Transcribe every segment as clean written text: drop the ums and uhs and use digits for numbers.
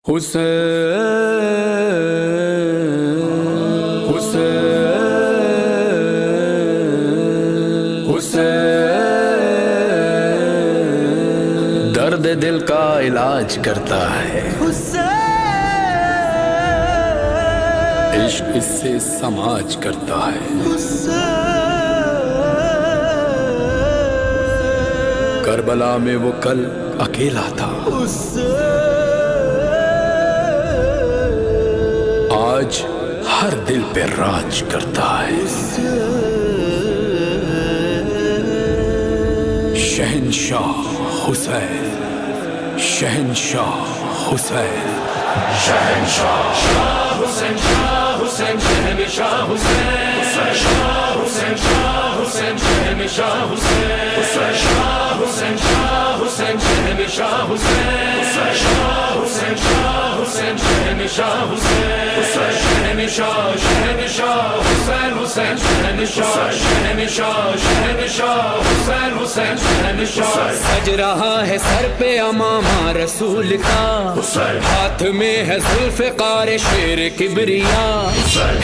حسین حسین حسین درد دل کا علاج کرتا ہے عشق اس سے سماج کرتا ہے کربلا میں وہ کل اکیلا تھا آج ہر دل پہ راج کرتا ہے شہنشاہ حسین شہنشاہ حسین شہنشاہ حسین شاہ حسین شہنشاہ حسین شاہ حسین شاہ حسین شہنشاہ حسین شاہ حسین شاہ حسین شہنشاہ حسین شاہ حسین شاہ حسین شہنشاہ حسین شہنشاہ شہنشاہ حسین حسین شہنشاہ شہنشاہ شہنشاہ حسین حسین شہنشاہ سج رہا ہے سر پہ امامہ رسول کا ہاتھ میں ہے ذوالفقار شیر کبریا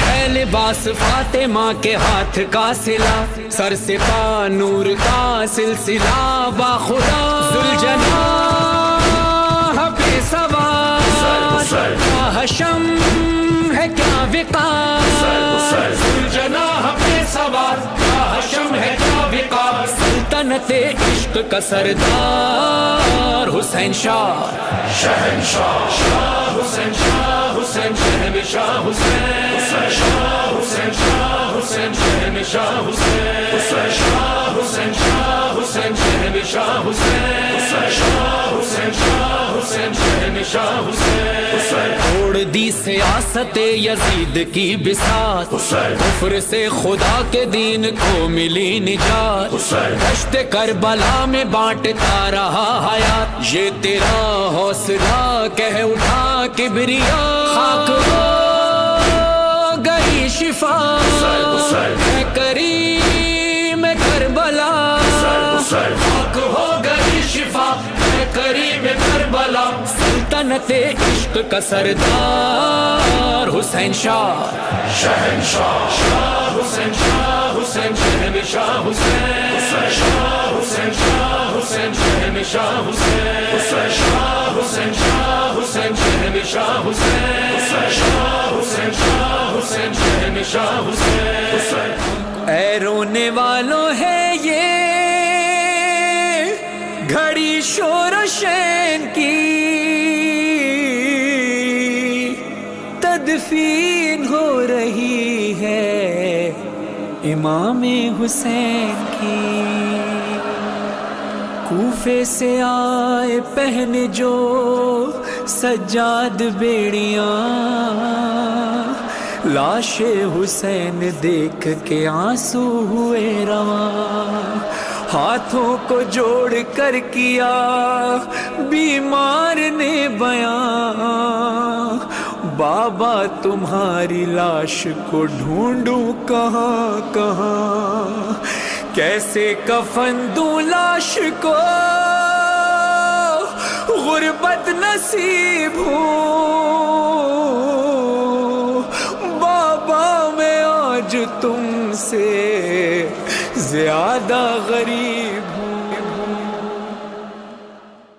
ہے لباس فاطمہ کے ہاتھ کا سلا سر سے پا نور کا سلسلہ باخدا ذوالجناح بے سوار حشم ہے کیا وقار ذوالجناح بے سوار حشم ہے کیا وقار سلطنت عشق کا سردار حسین شاہ شہنشاہ شاہ حسین شاہ حسین شہنشاہ حسین شاہ حسین شاہ حسین شہنشاہ حسین شاہ حسین شاہ حسین شہنشاہ حسین شاہ حسین شاہ حسین شہنشاہ حسین توڑ دی سیاست یزید کی بساط کفر سے خدا کے دین کو ملی نجات دشت کربلا میں بانٹتا رہا حیات یہ تیرا حوصلہ کہہ اٹھا کبریا خاک ہو گئی شفا ہے کریم کربلا خاک ہو گئی شفا ہے کریم کربلا سلطنت عشق کا سردار حسین شاہ شہنشاہ شاہ حسین شاہ حسین شہنشاہ حسین شاہ حسین شاہ حسین شہنشاہ حسین شاہ حسین شاہ حسین شہنشاہ حسین شاہ حسین شاہ حسین شہنشاہ حسین اے رونے والوں ہے یہ گھڑی شور و شین کی تدفین ہو رہی ہے امام حسین کی کوفے سے آئے پہنے جو سجاد بیڑیاں لاش حسین دیکھ کے آنسو ہوئے رواں ہاتھوں کو جوڑ کر کیا بیمار نے بیان بابا تمہاری لاش کو ڈھونڈوں کہاں کہاں کیسے کفن دوں لاش کو غربت نصیب ہوں بابا میں آج تم سے زیادہ غریب ہوں